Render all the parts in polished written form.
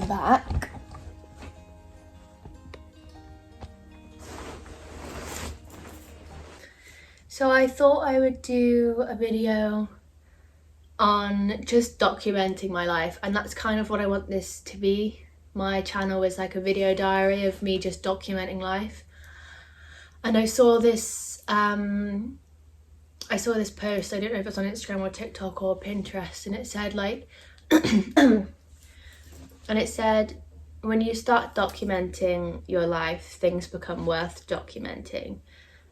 back. So I thought I would do a video on just documenting my life, and that's kind of what I want this to be. My channel is like a video diary of me just documenting life. And I saw this post, I don't know if it's on Instagram or TikTok or Pinterest, and it said like and it said, when you start documenting your life, things become worth documenting.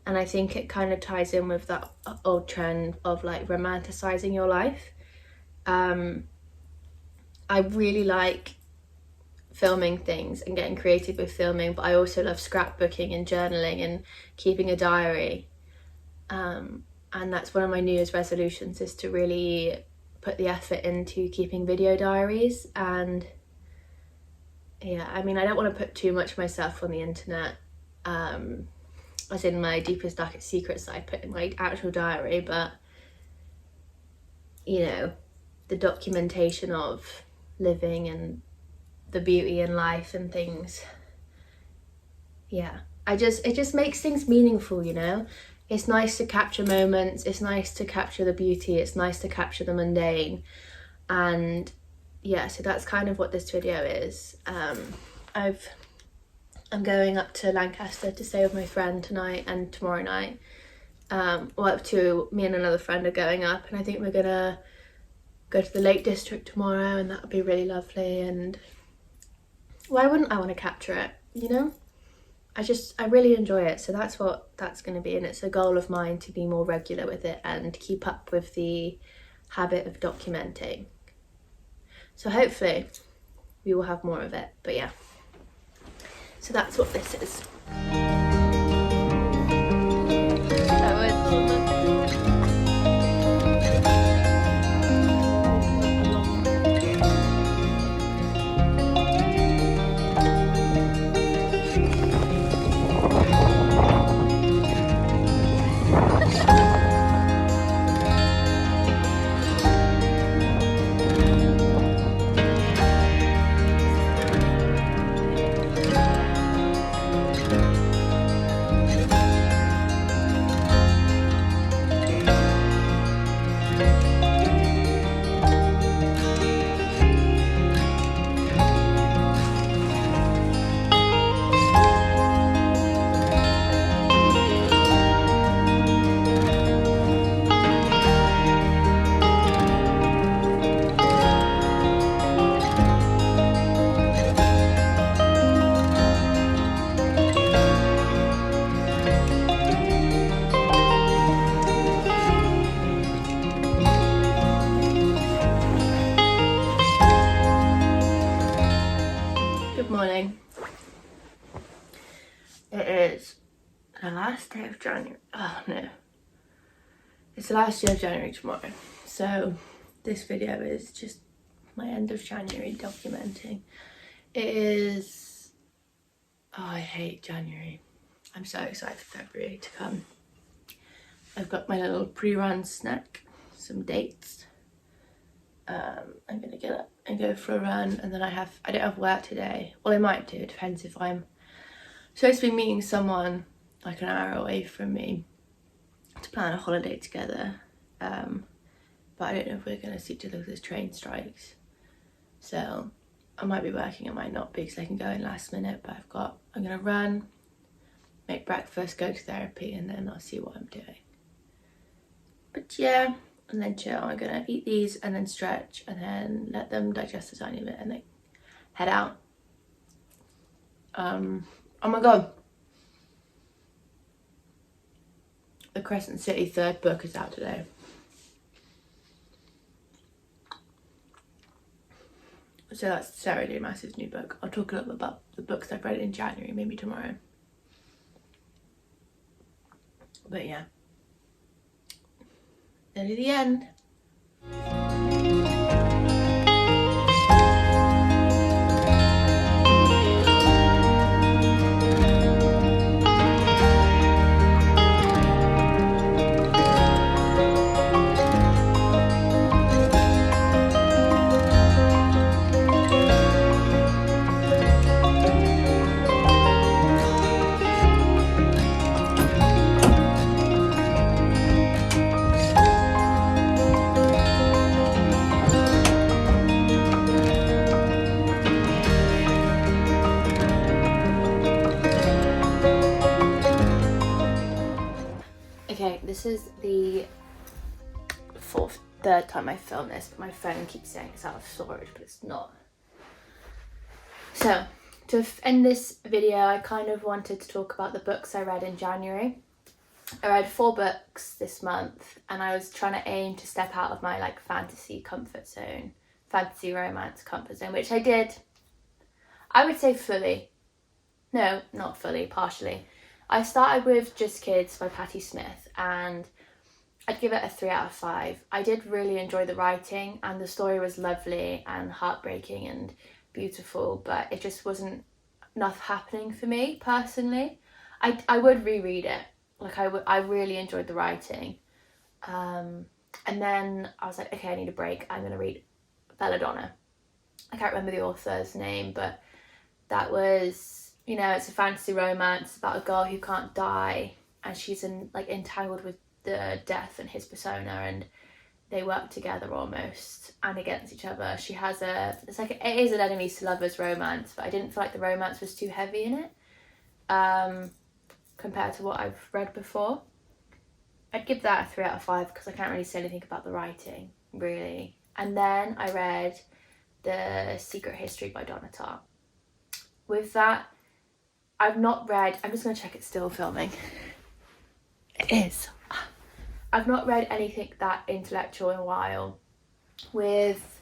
And I think it kind of ties in with that old trend of like romanticizing your life. I really like filming things and getting creative with filming, but I also love scrapbooking and journaling and keeping a diary. And that's one of my New Year's resolutions, is to really put the effort into keeping video diaries. And yeah, I mean, I don't want to put too much of myself on the internet, as in my deepest, darkest secrets that I put in my actual diary, but you know, the documentation of living and the beauty in life and things. Yeah, it just makes things meaningful, you know. It's nice to capture moments, it's nice to capture the beauty, it's nice to capture the mundane. And yeah, so that's kind of what this video is. I'm going up to Lancaster to stay with my friend tonight and tomorrow night. Me and another friend are going up, and I think we're gonna go to the Lake District tomorrow, and that would be really lovely. And why wouldn't I want to capture it, you know? I really enjoy it, so that's what that's going to be, and it's a goal of mine to be more regular with it and keep up with the habit of documenting. So hopefully we will have more of it, but yeah. So that's what this is. Morning. It is the last day of January. Oh no, it's the last day of January tomorrow, so this video is just my end of January documenting. It is, oh, I hate January. I'm so excited for February to come. I've got my little pre-run snack, some dates. I'm gonna get up and go for a run, and then I don't have work today. Well, I might do, it depends if I'm supposed to be meeting someone like an hour away from me to plan a holiday together, but I don't know if we're gonna see each other because there's train strikes, so I might be working, I might not be, because I can go in last minute. But I'm gonna run, make breakfast, go to therapy, and then I'll see what I'm doing. But yeah, and then chill. I'm gonna eat these and then stretch and then let them digest a tiny bit and then head out. Oh my god, the Crescent City third book is out today. So that's Sarah J. Maas's new book. I'll talk a little bit about the books I've read in January, maybe tomorrow. But yeah, nearly the end. third time I filmed this, but my phone keeps saying it's out of storage, but it's not. So to end this video, I kind of wanted to talk about the books I read in January. I read 4 books this month, and I was trying to aim to step out of my like fantasy romance comfort zone, which I did, I would say fully. No, not fully, partially. I started with Just Kids by Patti Smith, and I'd give it a 3 out of 5. I did really enjoy the writing, and the story was lovely and heartbreaking and beautiful, but it just wasn't enough happening for me personally. I would reread it. Like I really enjoyed the writing. And then I was like, okay, I need a break. I'm gonna read Belladonna. I can't remember the author's name, but that was, you know, it's a fantasy romance about a girl who can't die, and she's entangled with the death and his persona, and they work together almost and against each other. She has it is an enemies to lovers romance, but I didn't feel like the romance was too heavy in it compared to what I've read before. I'd give that a 3 out of 5 because I can't really say anything about the writing really. And then I read The Secret History by Donna Tartt. With that, I'm just going to check it's still filming. It is. I've not read anything that intellectual in a while. With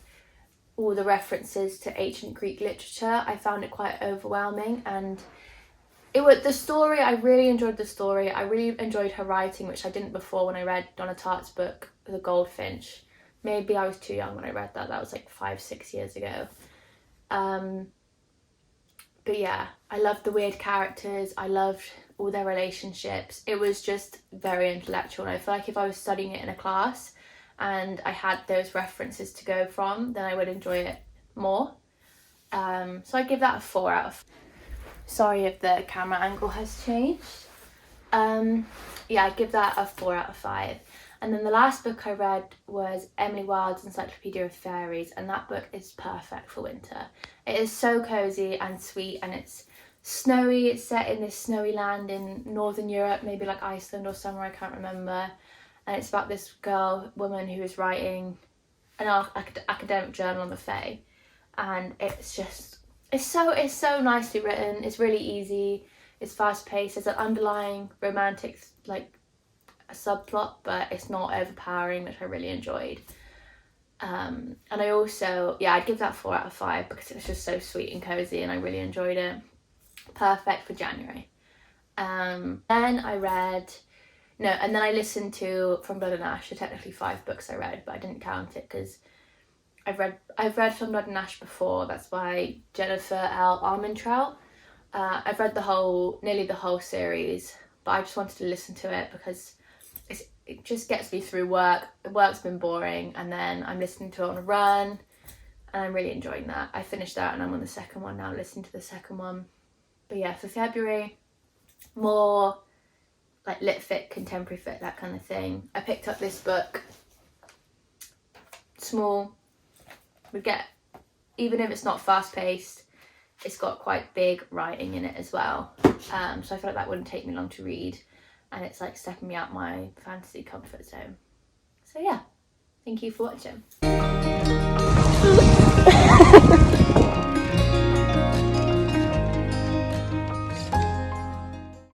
all the references to ancient Greek literature, I found it quite overwhelming, and the story, I really enjoyed the story. I really enjoyed her writing, which I didn't before when I read Donna Tartt's book, The Goldfinch. Maybe I was too young when I read that. That was like 5-6 years ago. But yeah, I loved the weird characters. I loved all their relationships. It was just very intellectual, and I feel like if I was studying it in a class and I had those references to go from, then I would enjoy it more. So I'd give that a 4 out of 5. Sorry if the camera angle has changed. Yeah, I'd give that a 4 out of 5. And then the last book I read was Emily Wilde's Encyclopedia of Fairies, and that book is perfect for winter. It is so cozy and sweet, and it's snowy. It's set in this snowy land in Northern Europe, maybe like Iceland or somewhere, I can't remember. And it's about this woman who is writing an academic journal on the Fae, and it's so nicely written. It's really easy. It's fast paced. There's an underlying romantic a subplot, but it's not overpowering, which I really enjoyed. And I also, I'd give that 4 out of 5 because it was just so sweet and cozy, and I really enjoyed it. Perfect for January. Then I listened to From Blood and Ash. So technically 5 books I read, but I didn't count it because I've read From Blood and Ash before. That's by Jennifer L. Armentrout. I've read nearly the whole series, but I just wanted to listen to it because it just gets me through work. Work's been boring, and then I'm listening to it on a run, and I'm really enjoying that. I finished that, and I'm on the second one now, listening to the second one. But yeah, for February, more like lit fic, contemporary fic, that kind of thing. I picked up this book. Small. Even if it's not fast paced, it's got quite big writing in it as well. So I feel like that wouldn't take me long to read, and it's like stepping me out my fantasy comfort zone. So yeah, thank you for watching.